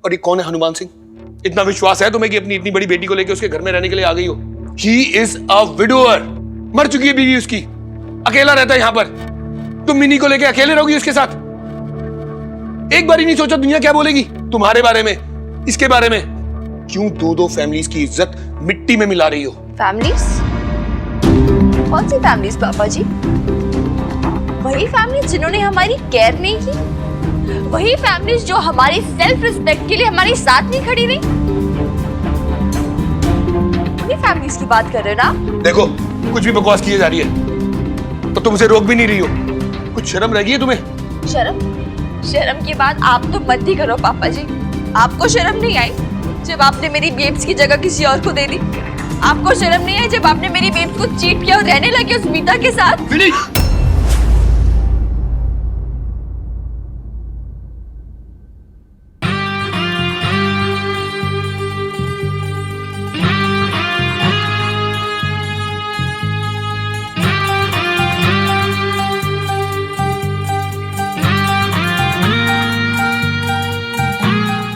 और ये कौन है हनुमान सिंह? इतना विश्वास है तुम्हें कि अपनी इतनी बड़ी बेटी को लेकर उसके घर में रहने के लिए आ गई हो? ही इज अ विडोअर, मर चुकी है बीवी उसकी, अकेला रहता है यहाँ पर। तुम मिनी को लेकर अकेले रहोगी उसके साथ? एक बार ही नहीं सोचा दुनिया क्या बोलेगी तुम्हारे बारे में, इसके बारे में? क्यों दो फैमिलीज की इज्जत मिट्टी में मिला रही हो? फैमिलीज? कौन सी फैमिलीज पापा जी? वही फैमिलीज जिन्होंने हमारी केयर नहीं की, वही फैमिलीज जो हमारी सेल्फ रिस्पेक्ट के लिए हमारे साथ नहीं खड़ी रही। वही फैमिलीज की बात कर रहे हो ना? देखो कुछ भी बकवास की जा रही है तो तुम उसे रोक भी नहीं रही हो। कुछ शर्म रह गई है तुम्हें? शर्म? शर्म की बात आप तो मत ही करो पापा जी। आपको शर्म नहीं आई जब आपने मेरी बेब्स की जगह किसी और को दे दी? आपको शर्म नहीं आई जब आपने मेरी बेब्स को चीट किया और रहने लगे उस मीता के साथ?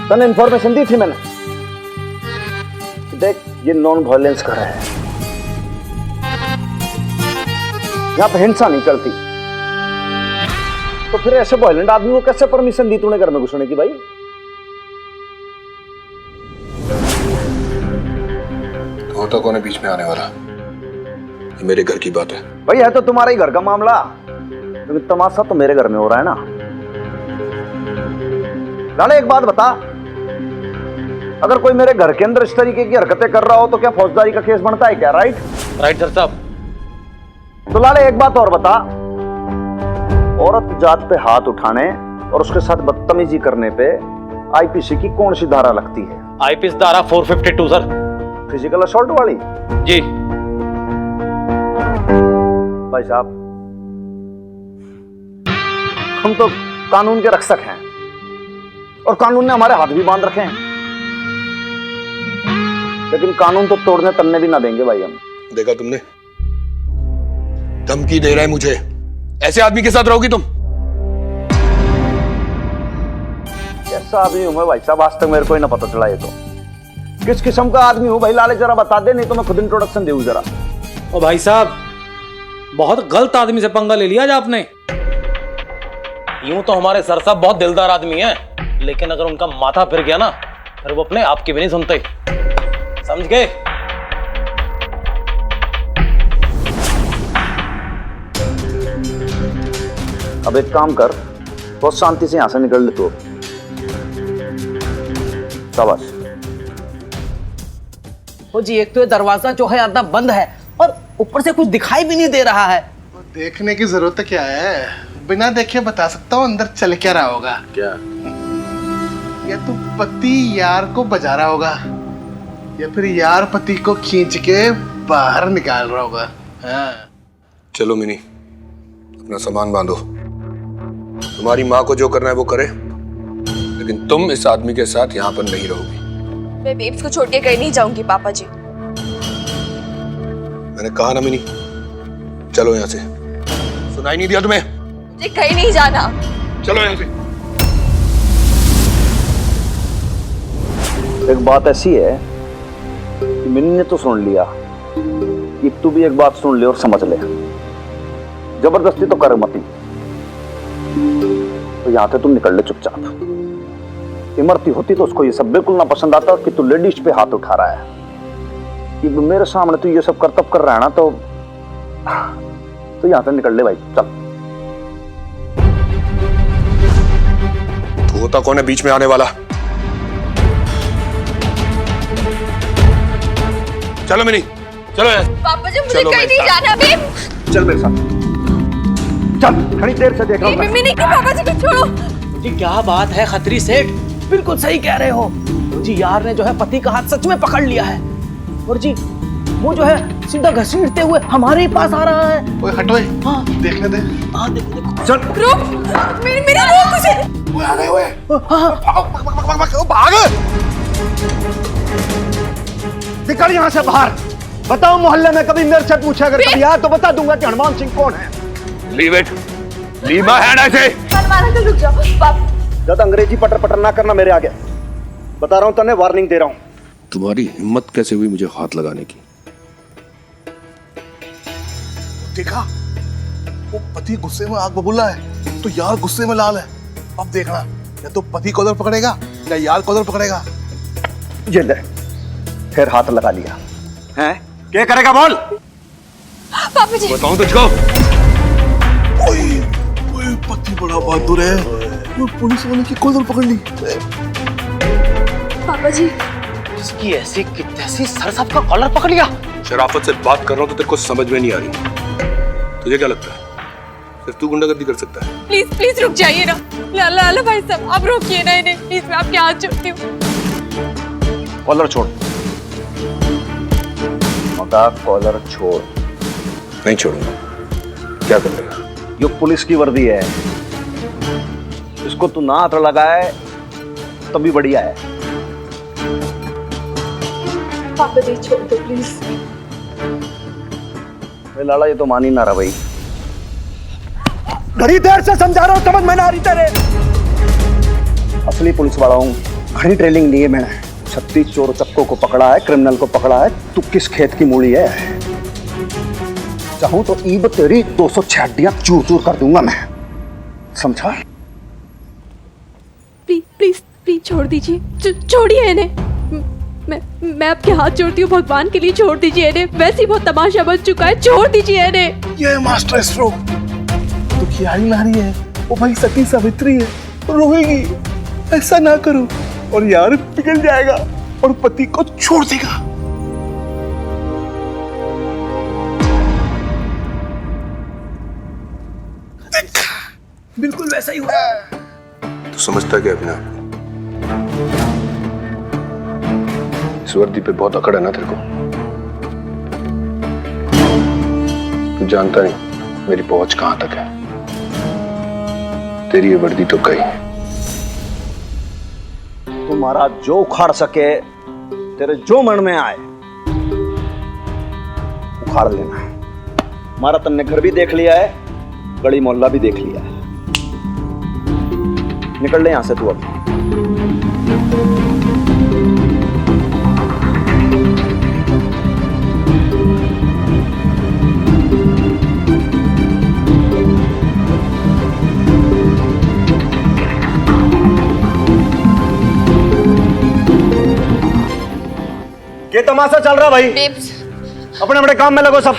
तने इन्फॉर्मेशन दी थी मैंने, देख ये नॉन वायलेंस का है, यहाँ पे हिंसा नहीं चलती, तो फिर ऐसे वायलेंट आदमी को कैसे परमिशन दी तूने घर में घुसने की भाई? तो होता कौन है बीच में आने वाला? ये मेरे घर की बात है भाई, है तो तुम्हारा ही घर का मामला, लेकिन तमाशा तो मेरे घर में हो रहा है ना। लाले एक बात बता, अगर कोई मेरे घर के अंदर इस तरीके की हरकतें कर रहा हो तो क्या फौजदारी का केस बनता है क्या? राइट सर साहब। तो लाले एक बात और बता, औरत जात पे हाथ उठाने और उसके साथ बदतमीजी करने पे आईपीसी की कौन सी धारा लगती है? आईपीसी धारा 452 सर। फिजिकल असॉल्ट वाली? जी भाई साहब, हम तो कानून के रक्षक हैं और कानून ने हमारे हाथ भी बांध रखे हैं, लेकिन कानून तो तोड़ने तलने भी ना देंगे भाई हम। देखा तुमने, धमकी दे रहा है मुझे। ऐसे आदमी के साथ रहोगी तुम? कैसा आदमी हूं मैं भाई साहब, आज तक मेरे को ही ना पता चला ये तो। किस किस्म का आदमी हूं भाई लाले, जरा बता दे, नहीं तो मैं खुद इंट्रोडक्शन दूं जरा। ओ भाई साहब, बहुत गलत आदमी से पंगा ले लिया आज आपने। यूं तो हमारे सर साहब बहुत दिलदार आदमी हैं, लेकिन अगर उनका माथा फिर गया ना, फिर वो अपने आप की भी नहीं सुनते, समझ गए? अब एक काम कर, बहुत शांति से यहां से निकल ले तू। शाबाश। ओ जी, एक तो ये दरवाजा जो है आधा बंद है और ऊपर से कुछ दिखाई भी नहीं दे रहा है। देखने की जरूरत क्या है, बिना देखे बता सकता हूँ अंदर चल क्या रहा होगा। क्या? या तो पति यार को बजा रहा होगा, या फिर यार पति को खींच के बाहर निकाल रहा होगा। हाँ। चलो मिनी, अपना सामान बांधो। तुम्हारी माँ को जो करना है वो करे, लेकिन तुम इस आदमी के साथ यहाँ पर नहीं रहोगी। मैं बेब्स को छोड़ के कहीं नहीं जाऊंगी पापा जी। मैंने कहा ना मिनी, चलो यहाँ से। सुनाई नहीं दिया तुम्हें? मुझे कहीं नहीं जाना। चलो यहाँ से। एक बात ऐसी है कि मिनी ने तो सुन लिया, कि तू भी एक बात सुन ले और समझ ले। जबरदस्ती तो कर मती, तो यहां से तुम निकल ले चुपचाप। इमरती होती तो उसको ये सब बिल्कुल ना पसंद आता कि तू लेडीज पे हाथ उठा रहा है। कि मेरे सामने तू ये सब करतब कर रहा है ना, तो यहां से निकल ले भाई, चल। तो होता कौन है बीच में आने वाला? चलो मिनी, चलो यहाँ। पापा जी मुझे कहीं नहीं जाना। बेब, चल मेरे साथ, चल। खड़ी देर से देख रहा हूं मैं। नहीं पापा जी को छोड़ो। जी क्या बात है खत्री सेठ, बिल्कुल सही कह रहे हो जी। यार ने जो है पति का हाथ सच में पकड़ लिया है, और जी वो जो है सीधा घसीटते हुए हमारे ही पास आ रहा है। ओए हटो, हाँ देखने दे। हाँ देखो देखो। चल रुक, मेरी रोक उसे। वो आ गए हुए। भाग, निकल यहाँ से बाहर। बताओ मोहल्ले में कभी मेरे से पूछा अगर कभी आया तो बता दूंगा कि हनुमान सिंह कौन है। Leave it, leave my hand ऐसे। हनुमान अंकल रुक जाओ। पापा ज्यादा अंग्रेजी पटर पटर ना करना मेरे आगे। बता रहा हूं तने, वार्निंग दे रहा हूं। तुम्हारी हिम्मत कैसे हुई मुझे हाथ लगाने की? देखा, वो पति गुस्से में आग बबूला है तो यार गुस्से में लाल है। अब देखना, या तो पति को उधर पकड़ेगा या यार को उधर पकड़ेगा। ये ले, फिर हाथ लगा लिया हैं? क्या करेगा बोल? पापा जी बताऊं तुझको? ओए, ओए, पति बड़ा बहादुर है। वो पुलिस वाले की कॉलर पकड़ ली। पापा जी इसकी ऐसी की तैसी सर साहब का कॉलर पकड़ लिया। शराफत से बात कर रहा हूं तो तेरे को समझ में नहीं आ रही। तुझे क्या लगता है सिर्फ तू गुंडागर्दी कर सकता है? प्लीज प्लीज रुक जाइए ना। लाला लाला भाई साहब आप रोकिए ना इन्हें प्लीज, मैं आपके हाथ जोड़ती हूँ। कॉलर छोड़ मगा, कॉलर छोड़। नहीं छोड़ूंगा। क्या कर लेगा? ये पुलिस की वर्दी है, इसको तू ना हाथ लगाए तभी बढ़िया है। पापा जी छोड़ दो प्लीज। लाला ये तो मान ही ना रहा भाई। घड़ी देर से समझा रहा हूँ, समझ में ना आ रही तेरे। असली पुलिस वाला हूँ, घनी ट्रेनिंग ली है मैंने। 36 चोर चक्कों को पकड़ा है, क्रिमिनल को पकड़ा है। तू किस खेत की मूली है? चाहूं तो ईब तेरी 206 हड्डियां चूर चूर कर दूंगा मैं, समझा? प्लीज प्लीज प्लीज छोड़ दीजिए, छोड़िए इन्हें। मैं आपके हाथ जोड़ती हूँ, भगवान के लिए छोड़ दीजिए इन्हें। वैसे ही बहुत तमाशा बन चुका है, छोड़ दीजिए इन्हें। ये मास्टर स्ट्रोक तो खियाली नारी है, वो भाई सती सावित्री है, रोएगी। ऐसा ना करो और यार पिघल जाएगा और पति को छोड़ देगा। बिल्कुल वैसा ही हुआ। तू समझता क्या अपने आप को? इस वर्दी पे बहुत अकड़ है ना तेरे को। तू जानता नहीं मेरी पहुंच कहां तक है। तेरी ये वर्दी तो गई। तुम्हारा जो उखाड़ सके, तेरे जो मन में आए उखाड़ लेना। हमारा तन्ने घर भी देख लिया है, गली मोहल्ला भी देख लिया है। निकल ले यहां से तू अब। ये तमाशा चल रहा भाई। बेब्स अपने अपने काम में लगो सब।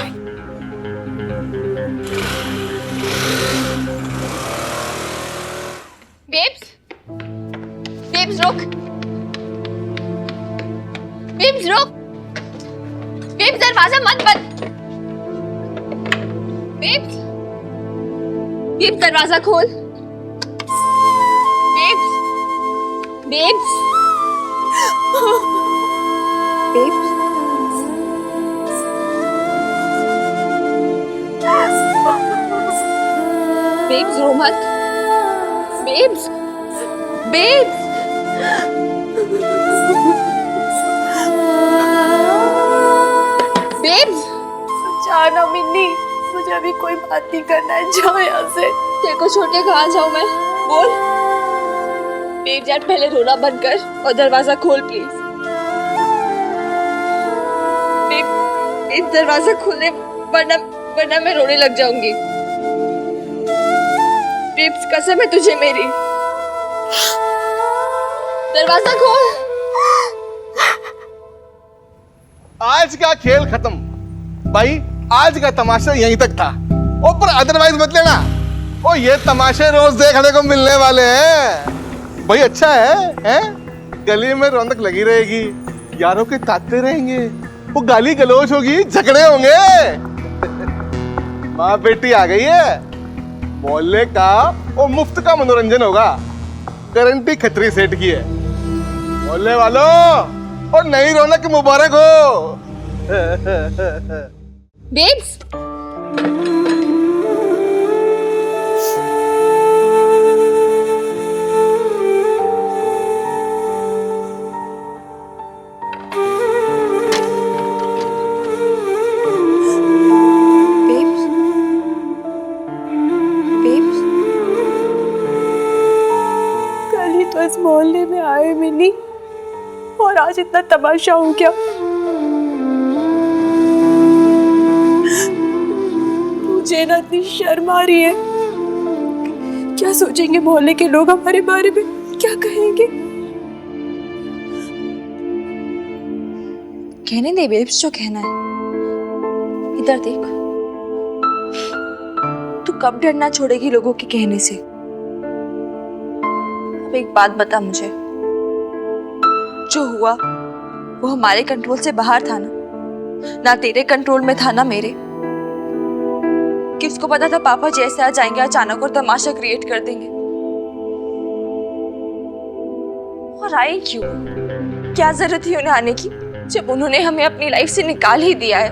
बेब्स बेब्स रुक। बेब्स रुक। बेब्स दरवाजा मत बंद। बेब्स बेब्स दरवाजा खोल। बेब्स बेब्स बेब्स बेब्स रो मत। बेब्स बेब्स बेब्स जाना मिन्नी, मुझे अभी कोई बात नहीं करना है, जाओ यहाँ से। तेरे को छोड़ के कहाँ जाऊँ मैं? बोल। बेब्स यार पहले रोना बंद कर और दरवाजा खोल प्लीज। बेब्स दरवाजा खोलने, वरना मैं रोने लग जाऊंगी। बेब्स कसम है तुझे मेरी, दरवाजा खोल। आज का खेल खत्म भाई, आज का तमाशा यहीं तक था। ओ पर अदरवाइज मत लेना। ओ ये तमाशे रोज देखने को मिलने वाले हैं भाई। अच्छा है? गली में रौनक लगी रहेगी, यारों के ताते रहेंगे, वो गाली गलोच होगी, झगड़े होंगे। माँ बेटी आ गई है, मोहल्ले का वो मुफ्त का मनोरंजन होगा। गारंटी खत्री सेठ की है। मोहल्ले वालों और नई रौनक मुबारक हो। बेब्स कल ही तो इस मोहल्ले में आए मिन्नी, और आज इतना तमाशा हो गया। मुझे ना इतनी शर्म आ रही है। क्या सोचेंगे मोहल्ले के लोग हमारे बारे में, क्या कहेंगे? कहने दे बेब्स जो कहना है। इधर देख, तू कब डरना छोड़ेगी लोगों के कहने से? अब एक बात बता मुझे, जो हुआ वो हमारे कंट्रोल से बाहर था ना तेरे कंट्रोल में था ना मेरे। किसको पता था पापा जी ऐसे आ जाएंगे अचानक और तमाशा क्रिएट कर देंगे। और आई क्यों? क्या जरूरत थी उन्हें आने की जब उन्होंने हमें अपनी लाइफ से निकाल ही दिया है?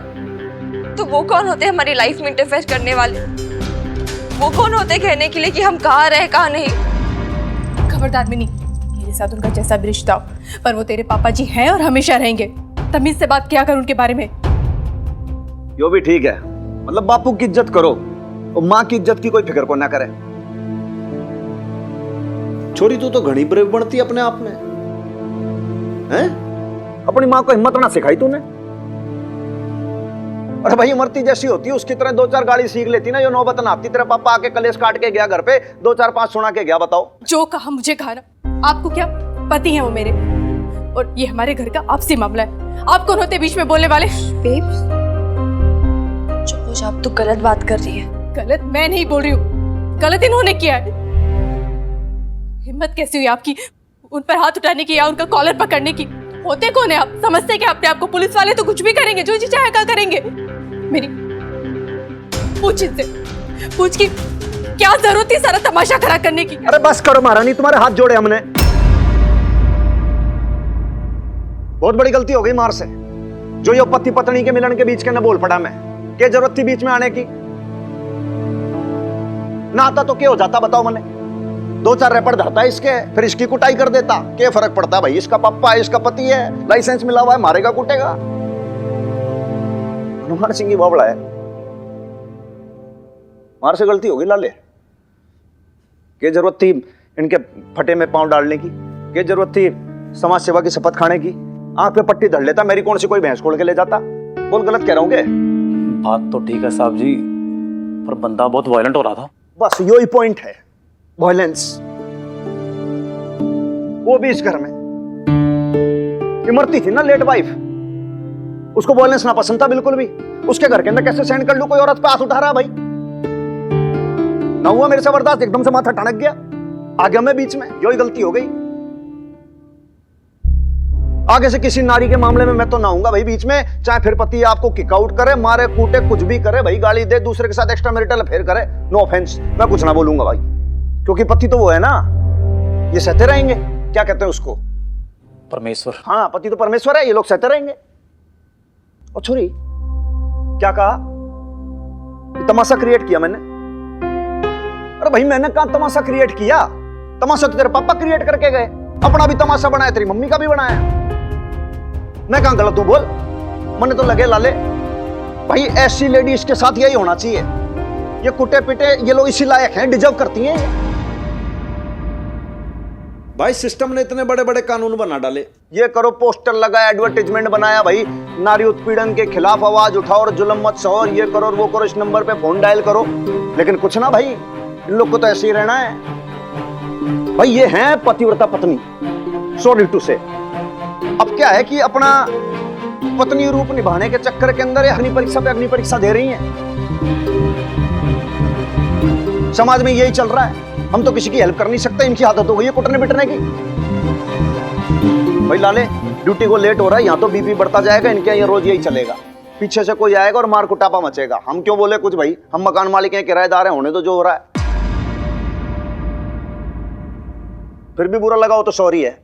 तो वो कौन होते हमारी लाइफ में इंटरफेयर करने वाले? वो कौन होते कहने के लिए कि हम कहाँ रहे कहाँ नहीं? खबरदार मिनी, मेरे साथ उनका जैसा भी रिश्ता हो, पर वो तेरे पापा जी हैं और हमेशा रहेंगे। तमीज से बात किया कर उनके बारे में। यो भी ठीक है, मतलब बापू की इज्जत करो और माँ की इज्जत की कोई फिक्र को ना करे। छोरी तू तो घनी ब्रेव बनती अपने आप में हैं? अपनी माँ को हिम्मत ना सिखाई तूने? अरे भाई मरती जैसी होती है उसकी तरह 2-4 गाड़ी सीख लेती ना, यो नौबत ना आती। तेरा पापा आके कलेश काट के गया घर पे, 2-4-5 सुना के गया। बताओ जो कहा मुझे कहा ना, आपको क्या पति है वो मेरे, और ये हमारे घर का आपसी मामला है। आप कौन होते बीच में बोलने वाले? बेब्स चुप हो जा, अब तू गलत बात कर रही है। गलत मैं नहीं बोल रही हूँ, गलत इन्होंने किया है। हिम्मत कैसी हुई आपकी उन पर हाथ उठाने की या उनका कॉलर पकड़ने की? होते कौन है आप? समझते क्या अपने आप को? पुलिस वाले तो कुछ भी करेंगे, जो जी चाहे क्या करेंगे। मेरी पूछ इनसे, पूछ की क्या जरूरत थी सारा तमाशा खड़ा करने की? अरे बस करो महारानी, तुम्हारे हाथ जोड़े हमने। बहुत बड़ी गलती हो गई मार से, जो ये पति पत्नी के मिलन के बीच के न बोल पड़ा मैं। क्या जरूरत थी बीच में आने की? ना आता तो क्या हो जाता बताओ मैंने? 2-4 रैपट धरता है इसके, फिर इसकी कुटाई कर देता। क्या फर्क पड़ता भाई? इसका पप्पा है, इसका पति है, लाइसेंस मिला हुआ है, मारेगा कूटेगा। हनुमान सिंह की बावड़ा है, मार से गलती होगी लाले। क्या जरूरत थी इनके फटे में पांव डालने की? क्या जरूरत थी समाज सेवा की शपथ खाने की? आंख पे पट्टी धर लेता, मेरी कौन सी कोई भैंस खोल के ले जाता। बोल गलत कह रहा हूँ? बात तो ठीक है साहब जी, पर बंदा बहुत वायलेंट हो रहा था। बस यही पॉइंट है, वायलेंस। वो भी इस घर में इमरती थी ना लेट वाइफ, उसको वायलेंस ना पसंद था बिल्कुल भी। उसके घर के अंदर कैसे सहन कर लूं कोई औरत पे हाथ उठा रहा भाई? ना हुआ मेरे से बर्दाश्त, एकदम से माथा ठनक गया, आ गया मैं बीच में। यही गलती हो गई। आगे से किसी नारी के मामले में मैं तो ना आऊंगा भाई बीच में, चाहे फिर पति आपको किक आउट करे, मारे कूटे, कुछ भी करे भाई, गाली दे, दूसरे के साथ एक्स्ट्रा मैरिटल अफेयर करे, नो ऑफेंस, मैं कुछ ना बोलूंगा भाई, क्योंकि पति तो वो है ना, ये सहते रहेंगे। क्या कहते हैं उसको? परमेश्वर। हाँ, पति तो परमेश्वर है, ये लोग सहते रहेंगे। और छोरी क्या कहा? तमाशा क्रिएट किया मैंने? अरे भाई मैंने कहा तमाशा क्रिएट किया? तमाशा तो तेरे पापा क्रिएट करके गए, अपना भी तमाशा बनाया, तेरी मम्मी का भी बनाया। मैं कहां गलत हूं बोल? मैंने तो लगे लाले भाई ऐसी लेडी इसके साथ यही होना चाहिए। ये कुटे पिटे ये लोग इसी लायक हैं, डिजर्व करती हैं भाई। सिस्टम ने इतने बड़े बड़े कानून बना डाले, ये करो, पोस्टर लगाया, एडवर्टाइजमेंट बनाया भाई, नारी उत्पीड़न के खिलाफ आवाज उठाओ और जुल्म मत सहो, और ये करो और वो करो, इस नंबर पे फोन डायल करो। लेकिन कुछ ना भाई, इन लोग को तो ऐसे ही रहना है भाई। ये है पतिव्रता पत्नी, सॉरी टू से। अब क्या है कि अपना पत्नी रूप निभाने के चक्कर के अंदर अग्नि परीक्षा पे अग्नि परीक्षा दे रही हैं। समाज में यही चल रहा है, हम तो किसी की हेल्प कर नहीं सकते, इनकी आदत हो गई है कुटने बिटने की। भाई लाले ड्यूटी को लेट हो रहा है, यहाँ तो बीपी बढ़ता जाएगा, इनके ये रोज यही चलेगा। पीछे से कोई आएगा और मार कुटापा मचेगा। हम क्यों बोले कुछ भाई, हम मकान मालिक हैं, किराएदार हैं, होने तो जो हो रहा है। फिर भी बुरा लगा हो तो सॉरी है।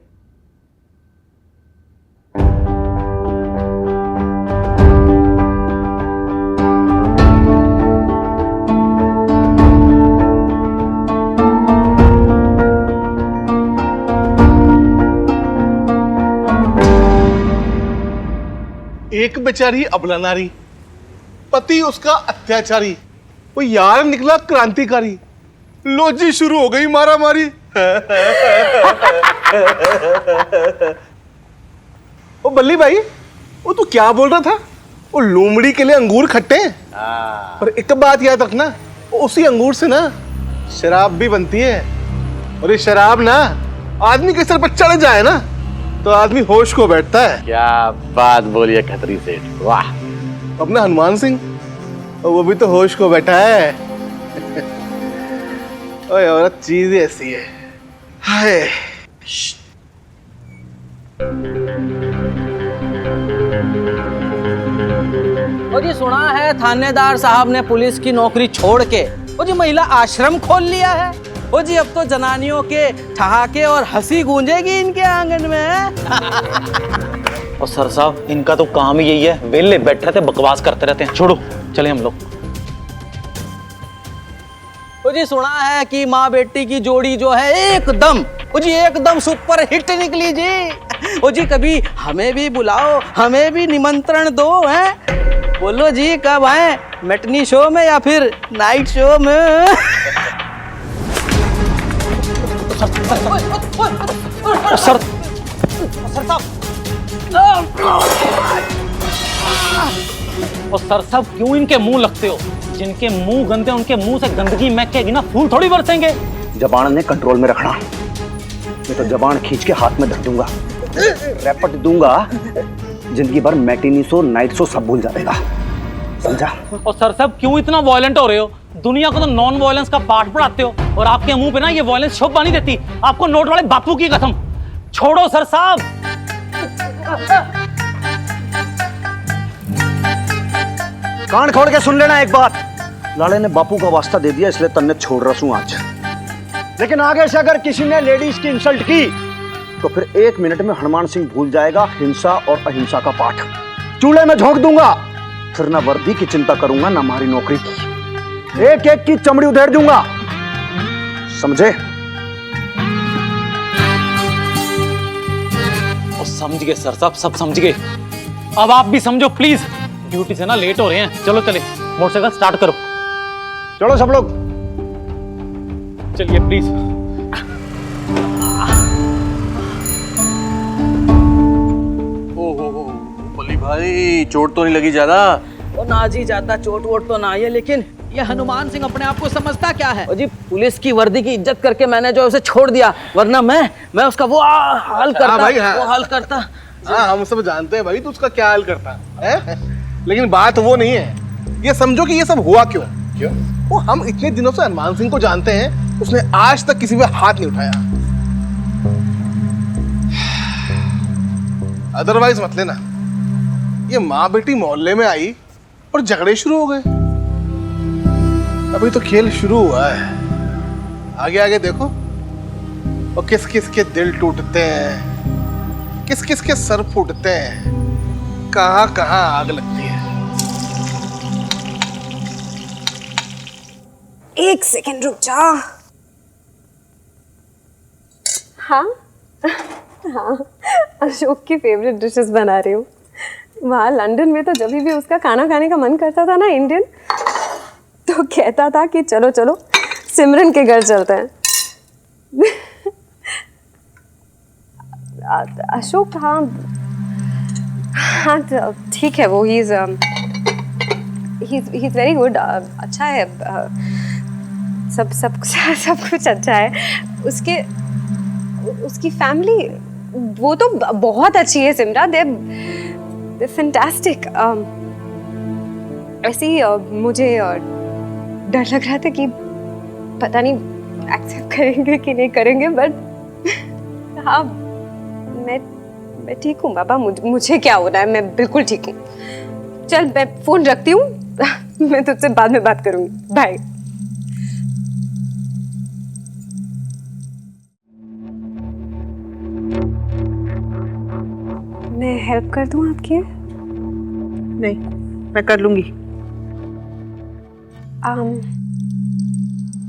एक बेचारी अबला नारी, पति उसका अत्याचारी, वो यार निकला क्रांतिकारी। लो जी शुरू हो गई मारा मारी। ओ बल्ली भाई, वो तू क्या बोल रहा था? वो लोमड़ी के लिए अंगूर खट्टे हैं। और एक बात याद रखना, उसी अंगूर से ना शराब भी बनती है। और ये शराब ना आदमी के सर पर चढ़ जाए ना तो आदमी होश को बैठता है। क्या बात बोलिए खत्री सेठ, वाह। अपना हनुमान सिंह, वो भी तो होश को बैठा है। ओए औरत चीज ही ऐसी है। हाय। और ये सुना है थानेदार साहब ने पुलिस की नौकरी छोड़ के वो जी महिला आश्रम खोल लिया है। वो जी अब तो जनानियों के ठहाके और हंसी गूंजेगी इनके आंगन में। और सर साहब इनका तो काम ही यही है, वेले बैठे रहते बकवास करते रहते हैं। छोड़ो चले हम लोग। वो जी सुना है कि माँ बेटी की जोड़ी जो है एकदम वो जी एकदम सुपर हिट निकली जी। वो जी कभी हमें भी बुलाओ, हमें भी निमंत्रण दो हैं। बोलो जी कब आए, मैटनी शो में या फिर नाइट शो में? सर और सर साहब क्यों इनके मुंह लगते हो? जिनके मुंह गंदे उनके मुंह से गंदगी महकेगी ना, फूल थोड़ी बरसेंगे। जबान ने कंट्रोल में रखना, नहीं तो जबान खींच के हाथ में धर दूंगा, रैपट दूंगा, जिंदगी भर मैटिनी शो नाइट शो सब भूल जाएगा, समझा? और सर साहब क्यों इतना वॉयलेंट हो रहे हो? दुनिया को तो नॉन वॉयलेंस का पाठ पढ़ाते हो और आपके मुंह पे ना ये वॉयलेंस शोभा नहीं देती। आपको नोट वाले बापू की कसम। छोड़ो सर साहब। कान खोल के सुन लेना एक बात, लाले ने बापू का वास्ता दे दिया इसलिए तन्ने छोड़ रहा हूं आज। लेकिन आगे से अगर किसी ने लेडीज की इंसल्ट की तो फिर 1 मिनट में हनुमान सिंह भूल जाएगा हिंसा और अहिंसा का पाठ। चूल्हे में झोंक दूंगा, फिर ना वर्दी की चिंता करूंगा ना हमारी नौकरी की। एक एक की चमड़ी उधेड़ दूंगा, समझे? और समझ गए सर साहब, सब समझ गए। अब आप भी समझो प्लीज, ड्यूटी से ना लेट हो रहे हैं। चलो चले, मोटरसाइकिल स्टार्ट करो। चलो सब लोग। चलिए प्लीज। ओहो बल्ली भाई, चोट तो नहीं लगी ज्यादा? वो ना जी ज्यादा चोट वोट तो ना आई है, लेकिन ये हनुमान सिंह अपने आप को समझता क्या है? वो जी पुलिस की वर्दी की इज्जत करके मैंने जो उसे छोड़ दिया, वरना मैं उसका वो हाल करता। भाई, हाँ। वो हाल करता। हाँ हम सब जानते हैं भाई तू उसका क्या हाल करता है, लेकिन बात वो नहीं है। ये समझो कि ये सब हुआ क्यों? वो हम इतने दिनों से हनुमान सिंह को जानते हैं, उसने आज तक किसी पे हाथ नहीं उठाया। अदरवाइज मत लेना, ये माँ बेटी मोहल्ले में आई और झगड़े शुरू हो गए। अभी तो खेल शुरू हुआ है, आगे आगे देखो और किस किस के दिल टूटते हैं, किस किस के सर फूटते हैं, कहां कहां आग लगती है। एक सेकंड रुक जा। हाँ हाँ, अशोक की फेवरेट डिशेस बना रही हूँ। वहाँ लंदन में तो जब भी उसका खाना खाने का मन करता था ना इंडियन, तो कहता था कि चलो चलो सिमरन के घर चलते हैं। अशोक, हाँ हाँ ठीक है, वो ही इज वेरी गुड, अच्छा है, सब कुछ अच्छा है। उसकी फैमिली वो तो बहुत अच्छी है सिमरा, दे फैंटास्टिक। ऐसे ही मुझे डर लग रहा था कि पता नहीं एक्सेप्ट करेंगे कि नहीं करेंगे, बट हाँ मैं ठीक हूँ बाबा, मुझे क्या हो रहा है, मैं बिल्कुल ठीक हूँ। चल मैं फोन रखती हूँ, मैं तुझसे बाद में बात करूँगी, बाय। मैं हेल्प कर दूँ आपकी? नहीं, मैं कर लूंगी।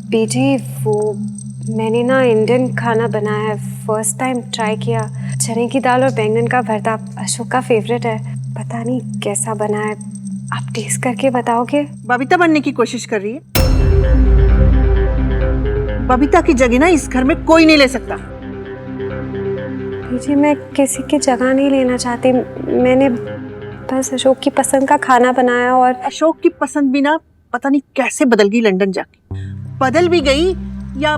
बीजी, वो मैंने ना इंडियन खाना बनाया है, फर्स्ट टाइम ट्राई किया। चने की दाल और बैंगन का भरता अशोक का फेवरेट है, पता नहीं कैसा बना है, आप टेस्ट करके बताओगे? बबीता बनने की कोशिश कर रही है। बबीता की जगह ना इस घर में कोई नहीं ले सकता। जी मैं किसी की जगह नहीं लेना चाहती, मैंने बस अशोक की पसंद का खाना बनाया। और अशोक की पसंद भी ना पता नहीं कैसे बदल गई लंदन जाके। बदल भी गई या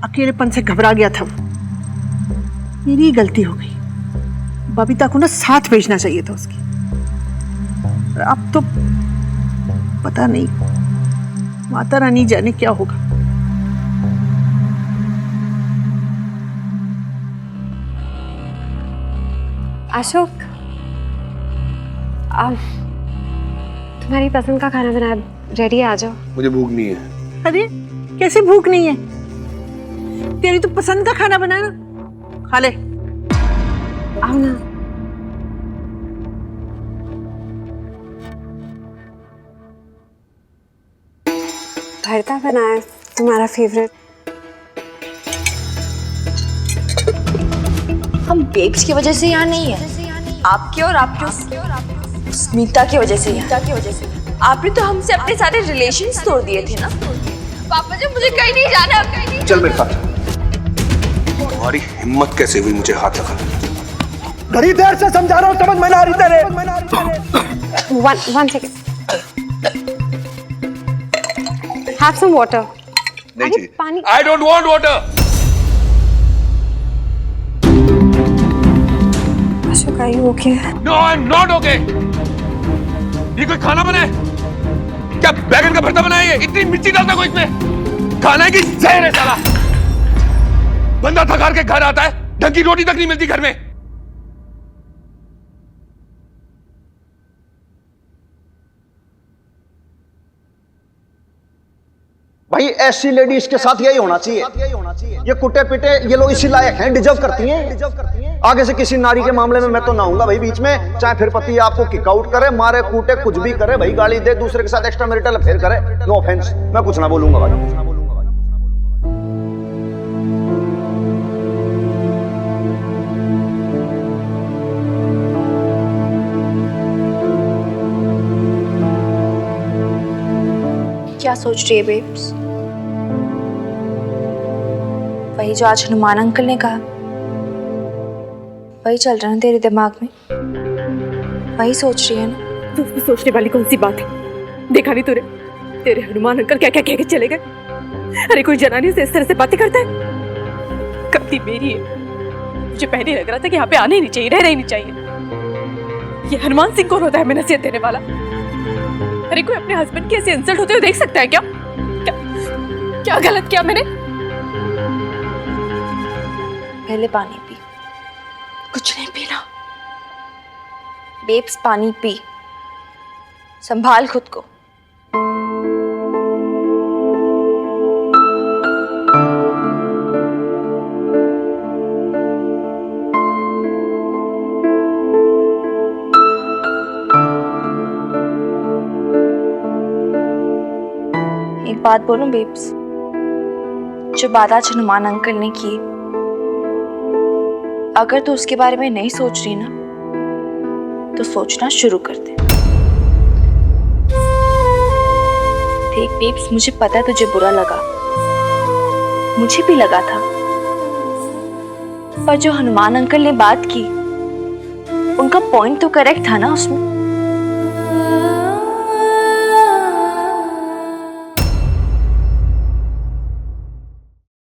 अकेलेपन से घबरा गया था वो। मेरी गलती हो गई, बबीता को ना साथ भेजना चाहिए था उसकी। अब तो पता नहीं माता रानी जाने क्या होगा। अशोक, तुम्हारी पसंद का खाना बनाया, रेडी है, आ जाओ। मुझे भूख नहीं है। अरे कैसे भूख नहीं है? तेरी तो पसंद का खाना बनाया ना, खा ले। आओ ना। भरता बनाया तुम्हारा फेवरेट। हम बेब्स की वजह से यहाँ नहीं है, आपके और आपके स्मिता की वजह से यहाँ। आपने तो हमसे अपने सारे रिलेशंस तोड़ दिए थे ना। पापा जी मुझे कहीं नहीं जाना, अब कहीं नहीं। चल मेरे साथ। तुम्हारी हिम्मत कैसे हुई मुझे हाथ लगाने? घड़ी देर से समझा रहा हूँ, समझ में ना आ रही तेरे। One second. Have some water. नहीं अरे पानी। I don't want water. Ashok, are you okay? No, I'm not okay. ये कोई खाना बना है? क्या बैगन का भरता बनाया है? इतनी मिर्ची डालता कोई इसमें? खाना है कि जहर है साला? बंदा थक हार के घर आता है, ढंग की रोटी तक नहीं मिलती घर में। भाई ऐसी लेडीज के साथ यही होना चाहिए। ये कुटे पिटे ये लोग इसी लायक हैं, डिजर्व करती हैं। आगे से किसी नारी के मामले में मैं तो ना आऊंगा भाई बीच में। चाहे फिर पति आपको किक आउट करे, मारे कूटे, कुछ भी करे भाई, गाली दे, दूसरे के साथ एक्स्ट्रा मैरिटल अफेयर करे, नो ऑफेंस, मैं कुछ ना बोलूंगा भाई। क्या सोच रही है बेब्स? वही जो आज हनुमान अंकल ने कहा, वही चल रहा है तेरे दिमाग में? वही सोच रही है ना? तो उसमें सोचने वाली कौन सी बात है? देखा नहीं तूने तेरे हनुमान अंकल क्या क्या कह के चले गए? अरे कोई जनानी से इस तरह से बातें करता है? गलती मेरी है, मुझे पहले लग रहा था कि यहाँ पे आने ही नहीं चाहिए, रहना ही नहीं चाहिए। ये हनुमान सिंह कौन होता है हमें नसीहत देने वाला? अरे कोई अपने हस्बैंड की ऐसे इंसल्ट होते हुए देख सकता है क्या? क्या गलत किया मैंने? पहले पानी पी। कुछ नहीं पीना बेब्स, पानी पी, संभाल खुद को। एक बात बोलूं बेब्स, जो बात आज हनुमान अंकल ने की, अगर तू उसके बारे में नहीं सोच रही ना, तो सोचना शुरू कर दे। देख बेब्स, मुझे पता है तुझे बुरा लगा, मुझे भी लगा था, पर जो हनुमान अंकल ने बात की, उनका पॉइंट तो करेक्ट था ना उसमें।